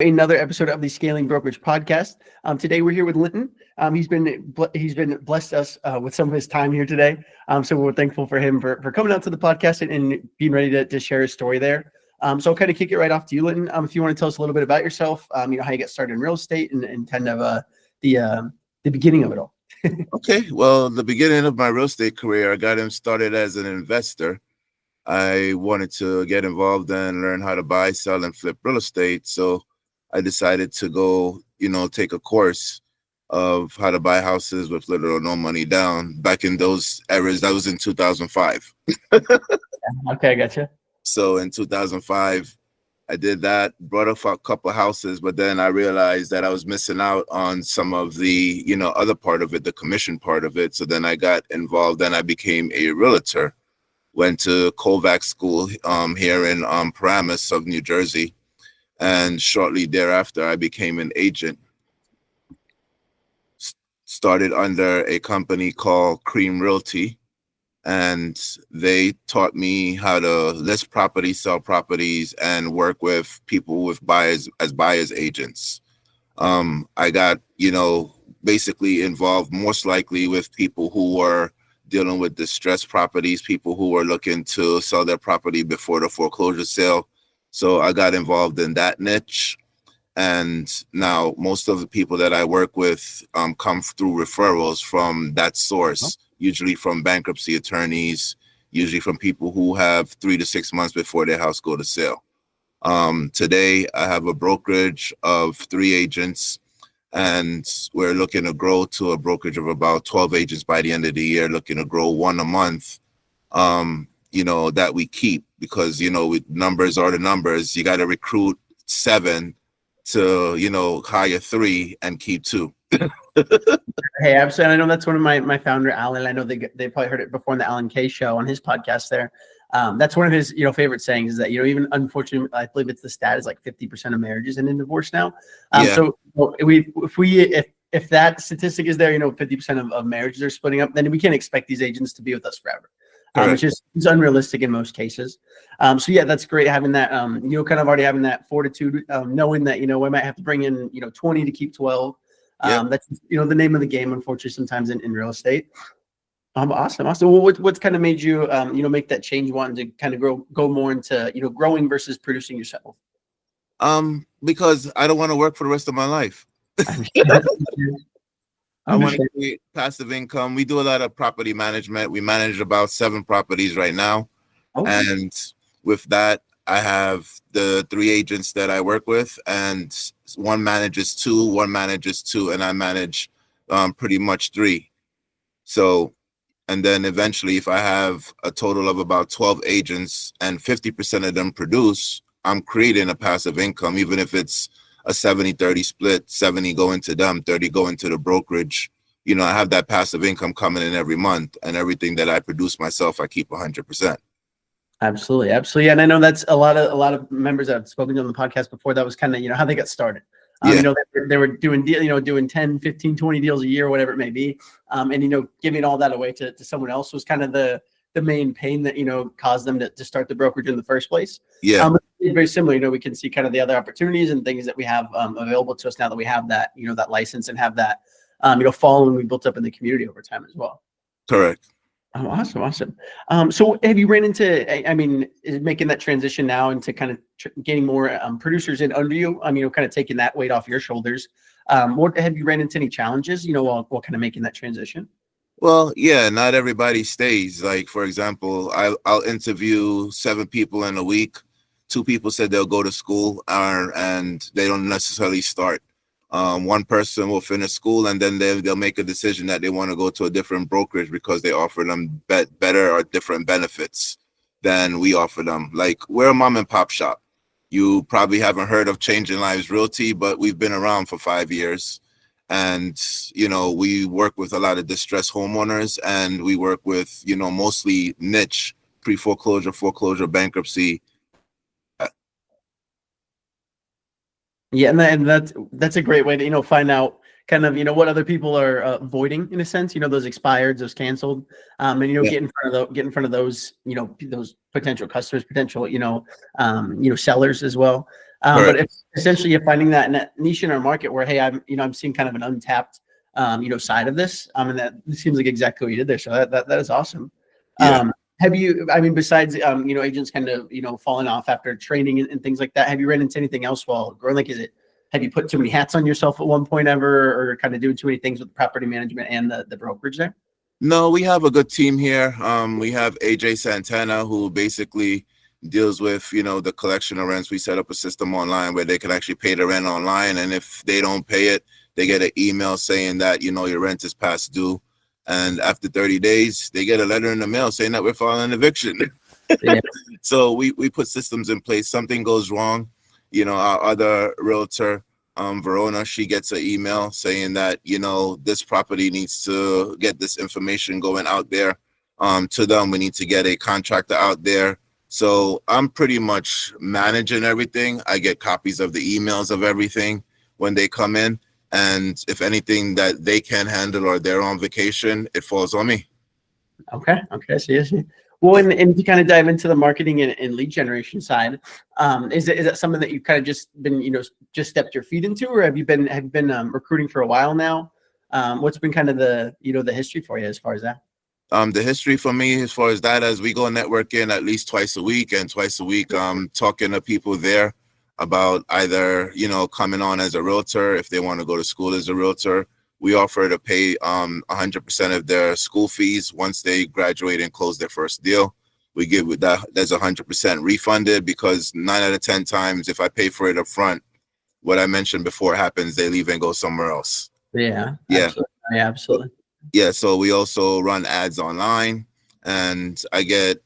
Another episode of the Scaling Brokerage podcast. Today we're here with Linton. He's been blessed us with some of his time here today. So we're thankful for him for coming out to the podcast and being ready to share his story there. So I'll kind of kick it right off to you, Linton. If you want to tell us a little bit about yourself, how you got started in real estate and kind of the beginning of it all. Okay, well, the beginning of my real estate career, I got him started as an investor. I wanted to get involved and learn how to buy, sell, and flip real estate. So I decided to go, take a course of how to buy houses with little or no money down. Back in those eras, that was in 2005. Okay, I gotcha. So in 2005, I did that, brought up a couple of houses, but then I realized that I was missing out on some of the, other part of it, the commission part of it. So then I got involved and I became a realtor. Went to Kovac School here in Paramus of New Jersey. And shortly thereafter, I became an agent. Started under a company called Cream Realty. And they taught me how to list properties, sell properties, and work with people with buyers as buyers agents. I got, basically involved most likely with people who were dealing with distressed properties, people who were looking to sell their property before the foreclosure sale. So I got involved in that niche. And now most of the people that I work with come through referrals from that source, usually from bankruptcy attorneys, usually from people who have 3 to 6 months before their house go to sale. Today, I have a brokerage of 3 agents, and we're looking to grow to a brokerage of about 12 agents by the end of the year, looking to grow 1 a month. That we keep because, numbers are the numbers. You got to recruit 7 to, hire 3 and keep 2. Hey, absolutely. I know that's one of my founder, Alan. I know they probably heard it before on the Alan Kay show on his podcast there. That's one of his, favorite sayings is that, even unfortunately, I believe it's the stat is like 50% of marriages end in divorce now. So if that statistic is there, 50% of marriages are splitting up, then we can't expect these agents to be with us forever. Which is unrealistic in most cases. So yeah, that's great having that, kind of already having that fortitude, knowing that, we might have to bring in, 20 to keep 12. That's, the name of the game, unfortunately, sometimes in real estate. Awesome. Well, what's kind of made you, make that change, wanting to kind of go more into, growing versus producing yourself? Because I don't want to work for the rest of my life. I want to create passive income. We do a lot of property management. We manage about 7 properties right now. And with that, I have the 3 agents that I work with, and one manages 2, and I manage pretty much 3. So, and then eventually, if I have a total of about 12 agents and 50% of them produce, I'm creating a passive income, even if it's a 70-30 split, 70 going to them, 30 going to the brokerage. I have that passive income coming in every month, and everything that I produce myself, I keep 100%. Absolutely. And I know that's a lot of members that I've spoken to on the podcast before. That was kind of, how they got started. They were doing doing 10, 15, 20 deals a year, whatever it may be. And, giving all that away to someone else was kind of the main pain that, caused them to start the brokerage in the first place. Yeah. Very similar, we can see kind of the other opportunities and things that we have available to us now that we have that, that license and have that, following we built up in the community over time as well. Correct. Oh, awesome. So have you ran into, is making that transition now into kind of getting more producers in under you, kind of taking that weight off your shoulders. What have you ran into any challenges, while kind of making that transition? Well, yeah, not everybody stays. Like, for example, I'll interview 7 people in a week. 2 people said they'll go to school and they don't necessarily start. One person will finish school and then they'll make a decision that they want to go to a different brokerage because they offer them better or different benefits than we offer them. Like, we're a mom and pop shop. You probably haven't heard of Changing Lives Realty, but we've been around for 5 years. And, we work with a lot of distressed homeowners, and we work with, mostly niche, pre-foreclosure, foreclosure, bankruptcy. Yeah, and that's a great way to find out kind of what other people are avoiding in a sense. Those expired, those canceled, and get in front of those those potential customers, potential sellers as well. But Correct. if essentially you're finding that niche in our market where, hey, I'm seeing kind of an untapped, side of this, and that seems like exactly what you did there. So that is awesome. Yeah. Have you, I mean, besides, agents kind of, falling off after training and things like that, have you ran into anything else while growing? Like, have you put too many hats on yourself at one point ever, or kind of doing too many things with property management and the brokerage there? No, we have a good team here. We have AJ Santana, who basically deals with, the collection of rents. We set up a system online where they can actually pay the rent online. And if they don't pay it, they get an email saying that, your rent is past due. And after 30 days, they get a letter in the mail saying that we're filing eviction. Yeah. So we put systems in place. Something goes wrong, our other realtor, Verona, she gets an email saying that, this property needs to get this information going out there to them. We need to get a contractor out there. So I'm pretty much managing everything. I get copies of the emails of everything when they come in. And if anything that they can't handle or they're on vacation, it falls on me. Okay. See. Well, and to kind of dive into the marketing and lead generation side, is that something that you've kind of just been, just stepped your feet into, or have you been recruiting for a while now? What's been kind of the history for you as far as that? The history for me as far as that, as we go networking at least twice a week, talking to people there about either, coming on as a realtor, if they want to go to school as a realtor. We offer to pay 100% of their school fees once they graduate and close their first deal. We give that's 100% refunded, because 9 out of 10 times, if I pay for it up front, what I mentioned before happens, they leave and go somewhere else. Yeah. Yeah. Absolutely. Yeah. So we also run ads online, and I get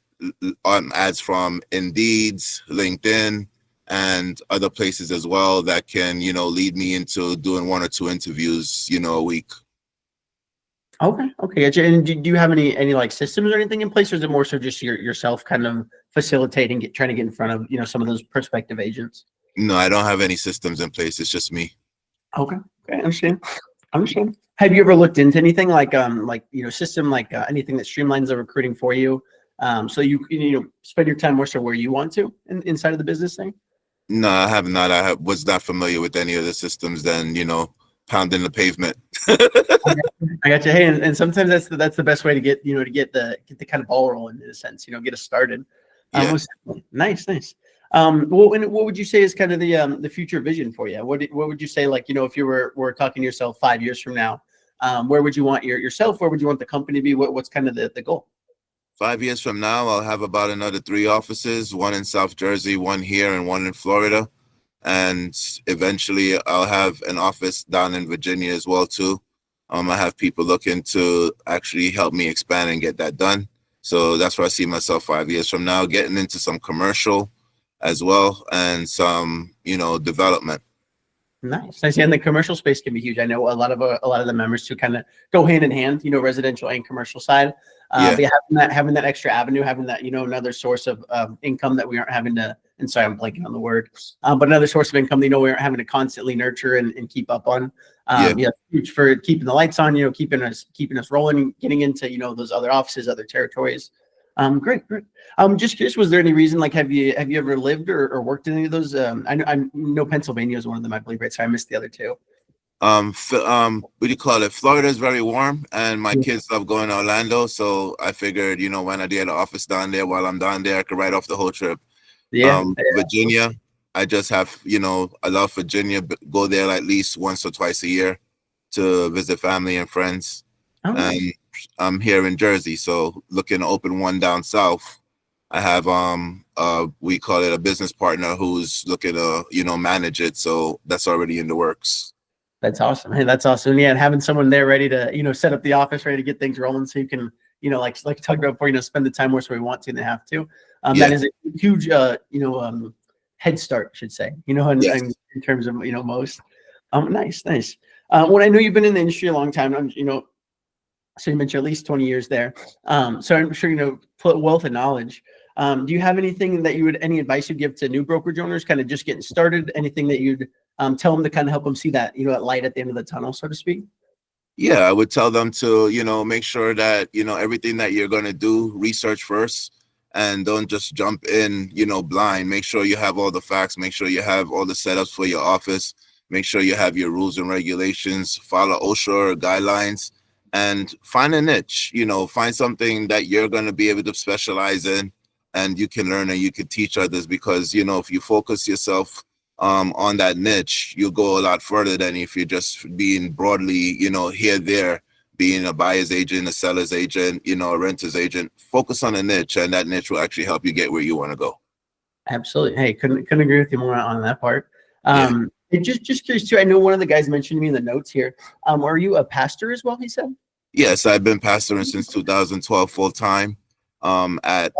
ads from Indeeds, LinkedIn, and other places as well that can, lead me into doing 1 or 2 interviews, a week. Okay. Gotcha. And do you have any like systems or anything in place, or is it more so just yourself kind of facilitating, trying to get in front of, some of those prospective agents? No, I don't have any systems in place. It's just me. Okay. I understand. Have you ever looked into anything like system, like anything that streamlines the recruiting for you, so you spend your time more so where you want to inside of the business thing? No, I have not. Was not familiar with any of the systems than, pounding the pavement. I got you. Hey, and sometimes that's the best way to get get the kind of ball rolling, in a sense, get us started. Yeah. Nice. Well, and what would you say is kind of the future vision for you? What would you say, like, if you were talking to yourself 5 years from now, where would you want yourself? Where would you want the company to be? What's kind of the goal? 5 years from now, I'll have about another 3 offices, 1 in South Jersey, 1 here, and 1 in Florida. And eventually I'll have an office down in Virginia as well, too. I have people looking to actually help me expand and get that done. So that's where I see myself 5 years from now, getting into some commercial as well, and some, development. Nice. And the commercial space can be huge. I know a lot of the members who kind of go hand in hand, residential and commercial side. Yeah. But having that extra avenue, having that, another source of income that we aren't having to, and sorry, I'm blanking on the word, but another source of income, we aren't having to constantly nurture and keep up on. Huge for keeping the lights on, keeping us rolling, getting into, those other offices, other territories. Great. Just curious, was there any reason, like, have you ever lived or worked in any of those? I know Pennsylvania is one of them, I believe, right? So I missed the other two. What do you call it? Florida is very warm, and my kids love going to Orlando. So I figured, when I did an office down there, while I'm down there, I could write off the whole trip. Virginia, I just have, I love Virginia, but go there at least once or twice a year to visit family and friends. And I'm here in Jersey, so looking to open one down south. I have we call it a business partner who's looking to, manage it. So that's already in the works. That's awesome. Hey, that's awesome. Yeah, and having someone there ready to, set up the office, ready to get things rolling, so you can, like talked about before, spend the time more so we want to and have to. That is a huge, head start, I should say. In terms of, most. Nice. When I know you've been in the industry a long time, so you mentioned at least 20 years there. So I'm sure, put wealth of knowledge. Do you have anything that any advice you'd give to new brokerage owners kind of just getting started? Anything that you'd tell them to kind of help them see that, that light at the end of the tunnel, so to speak? Yeah, I would tell them to, make sure that, everything that you're going to do, research first and don't just jump in, blind. Make sure you have all the facts. Make sure you have all the setups for your office. Make sure you have your rules and regulations. Follow OSHA guidelines, and find a niche. Find something that you're going to be able to specialize in, and you can learn and you can teach others. Because if you focus yourself on that niche, you'll go a lot further than if you're just being broadly, here, there, being a buyer's agent, a seller's agent, a renter's agent. Focus on a niche, and that niche will actually help you get where you want to go. Absolutely. Hey, couldn't agree with you more on that part. And just curious too, I know one of the guys mentioned to me in the notes here. Are you a pastor as well, he said? Yes, I've been pastoring since 2012 full time at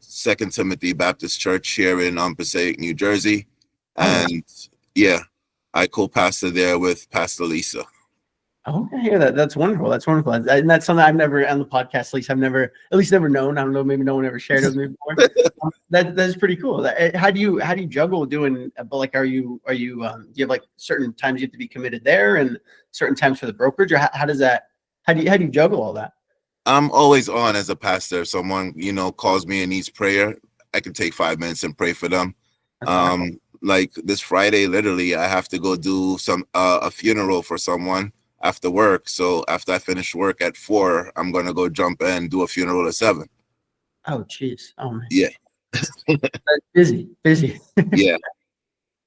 Second Timothy Baptist Church here in Passaic, New Jersey. And I co-pastor there with Pastor Lisa. Okay, yeah, that's wonderful. That's wonderful, and that's something I've never on the podcast. At least never known. I don't know, maybe no one ever shared it with me before. That's pretty cool. How do you juggle doing? Like, do you have like certain times you have to be committed there, and certain times for the brokerage, or how do you juggle all that? I'm always on as a pastor. If someone calls me and needs prayer, I can take 5 minutes and pray for them. Like this Friday, literally, I have to go do a funeral for someone after work. So after I finish work at 4, I'm gonna go jump in, do a funeral at 7. Oh geez. Oh man. Yeah. That's busy. Yeah.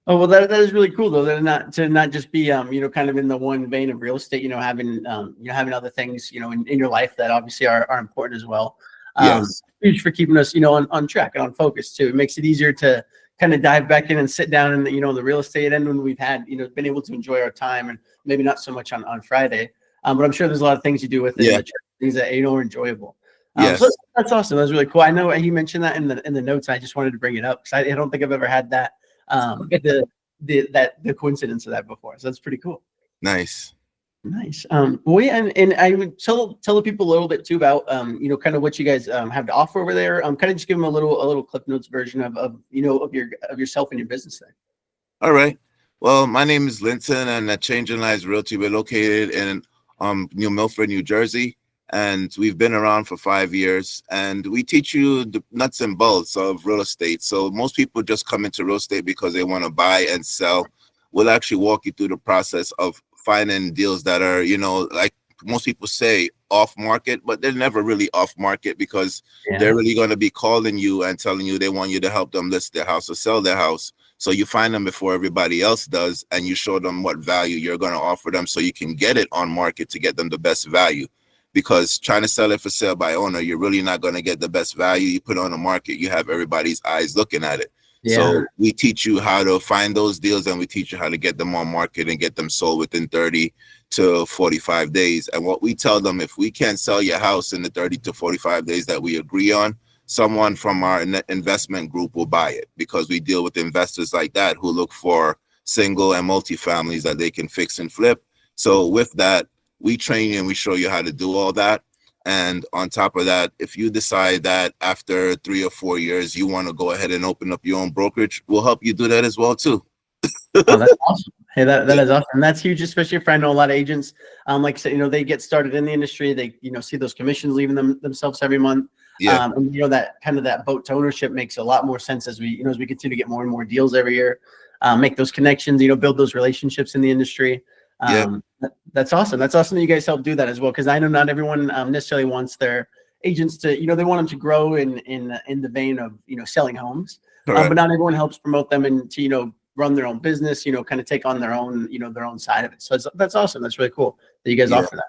Oh well, that is really cool though. That not just be kind of in the one vein of real estate. Having having other things in your life that obviously are important as well. Yes. Huge for keeping us on track and on focus too. It makes it easier to kind of dive back in and sit down in the real estate end when we've had been able to enjoy our time, and maybe not so much on Friday. But I'm sure there's a lot of things you do with it, the church, things that are enjoyable. Yes. So that's awesome. That's really cool. I know he mentioned that in the notes. I just wanted to bring it up because I don't think I've ever had that the coincidence of that before. So that's pretty cool. Nice. Well, yeah, and I would tell the people a little bit too about kind of what you guys have to offer over there. Kind of just give them a little Cliff Notes version of yourself and your business there. All right. Well, my name is Linton, and at Change in Lives Realty, we're located in New Milford, New Jersey, and we've been around for 5 years. And we teach you the nuts and bolts of real estate. So most people just come into real estate because they want to buy and sell. We'll actually walk you through the process of finding deals that are, like most people say, off market, but they're never really off market because they're really going to be calling you and telling you they want you to help them list their house or sell their house. So you find them before everybody else does, and you show them what value you're going to offer them so you can get it on market to get them the best value. Because trying to sell it for sale by owner, you're really not going to get the best value. You put it on the market, you have everybody's eyes looking at it. Yeah. So we teach you how to find those deals, and we teach you how to get them on market and get them sold within 30 to 45 days. And what we tell them, if we can't sell your house in the 30 to 45 days that we agree on, someone from our investment group will buy it, because we deal with investors like that who look for single and multi-families that they can fix and flip. So with that, we train you and we show you how to do all that. And on top of that, if you decide that after 3 or 4 years, you want to go ahead and open up your own brokerage, we'll help you do that as well too. Oh, that's awesome. Hey, that is awesome. That's huge, especially if I know a lot of agents, like I said, they get started in the industry, they, see those commissions leaving themselves every month. Yeah. And that kind of that boat to ownership makes a lot more sense as we continue to get more and more deals every year, make those connections, build those relationships in the industry. That's awesome. That's awesome that you guys help do that as well. Cause I know not everyone necessarily wants their agents to, they want them to grow in the vein of, selling homes, but not everyone helps promote them and to, run their own business, kind of take on their own, their own side of it. So that's awesome. That's really cool that you guys offer that.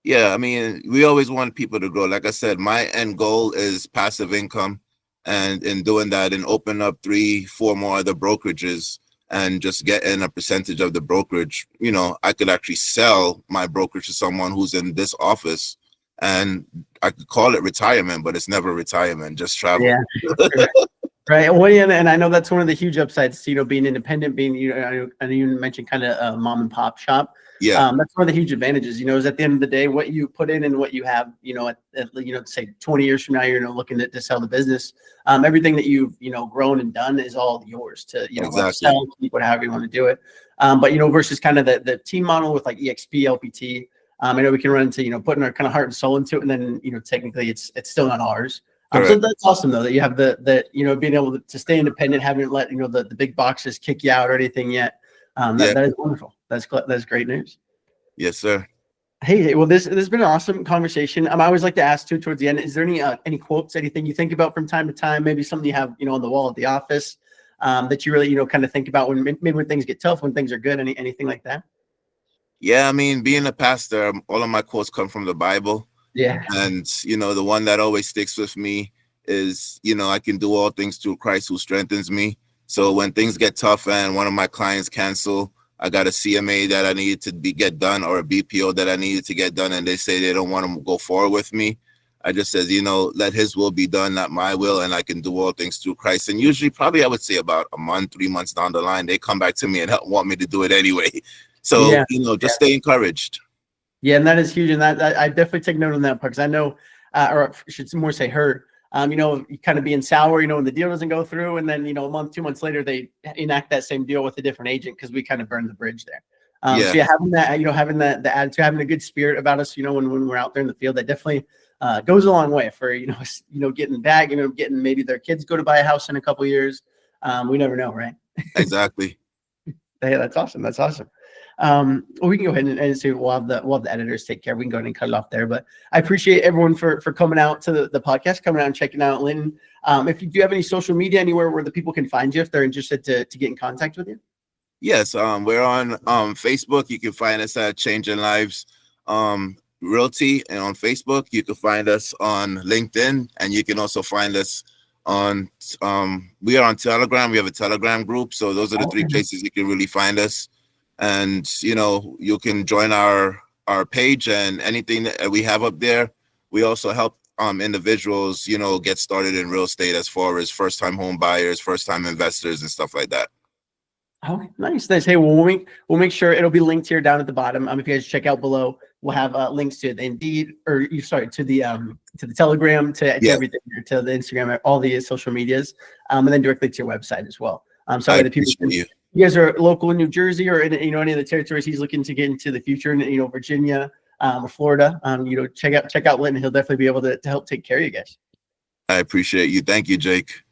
Yeah. I mean, we always want people to grow. Like I said, my end goal is passive income, and in doing that and open up 3-4 more other brokerages and just get in a percentage of the brokerage. I could actually sell my brokerage to someone who's in this office, and I could call it retirement, but it's never retirement, just travel. Yeah. Right. Well, and I know that's one of the huge upsides to, being independent, being, I know you mentioned kind of a mom and pop shop. Yeah. That's one of the huge advantages, is at the end of the day, what you put in and what you have, at say 20 years from now, you're looking to sell the business. Everything that you've, grown and done is all yours to, exactly. sell, keep, whatever you want to do it. But, versus kind of the team model with like EXP, LPT. I know we can run into, putting our kind of heart and soul into it. And then, technically it's still not ours. So Correct. that's awesome though that you have the being able to stay independent, haven't let the big boxes kick you out or anything yet. Yeah. That is wonderful. That's great news. Yes, sir. Hey, well, this has been an awesome conversation. I always like to ask too towards the end. Is there any quotes, anything you think about from time to time? Maybe something you have on the wall at the office that you really kind of think about when maybe when things get tough, when things are good. Anything like that? Yeah, I mean, being a pastor, all of my quotes come from the Bible. Yeah. And, the one that always sticks with me is, I can do all things through Christ who strengthens me. So when things get tough and one of my clients cancel, I got a CMA that I needed to get done or a BPO that I needed to get done, and they say they don't want to go forward with me. I just says, let his will be done, not my will, and I can do all things through Christ. And usually probably I would say about a month, 3 months down the line, they come back to me and want me to do it anyway. So, Yeah. just stay encouraged. Yeah, and that is huge. And that I definitely take note on that part because I know, or I should more say heard, you kind of being sour, when the deal doesn't go through. And then, a month, 2 months later, they enact that same deal with a different agent because we kind of burned the bridge there. Yeah. So yeah, having that, having the attitude, having a good spirit about us, when we're out there in the field, that definitely goes a long way for, getting back, getting maybe their kids go to buy a house in a couple of years. We never know, right? Exactly. Hey, that's awesome. That's awesome. Well, we can go ahead and say we'll have the editors take care. We can go ahead and cut it off there. But I appreciate everyone for coming out to the podcast, coming out and checking out Linton. If you do have any social media anywhere where the people can find you if they're interested to get in contact with you. Yes, we're on Facebook. You can find us at Changing Lives Realty, and on Facebook you can find us on LinkedIn, and you can also find us on we are on Telegram. We have a Telegram group, so those are the three places you can really find us. And you can join our page and anything that we have up there. We also help individuals get started in real estate as far as first-time home buyers, first-time investors, and stuff like that. Okay, nice. Hey, we'll make sure it'll be linked here down at the bottom. If you guys check out below, we'll have links to the Indeed, to the Telegram, to everything, to the Instagram, all the social medias, and then directly to your website as well. So that people, you guys are local in New Jersey or in any of the territories he's looking to get into the future, in Virginia or Florida, check out Linton. He'll definitely be able to help take care of you guys. I appreciate you. Thank you, Jake.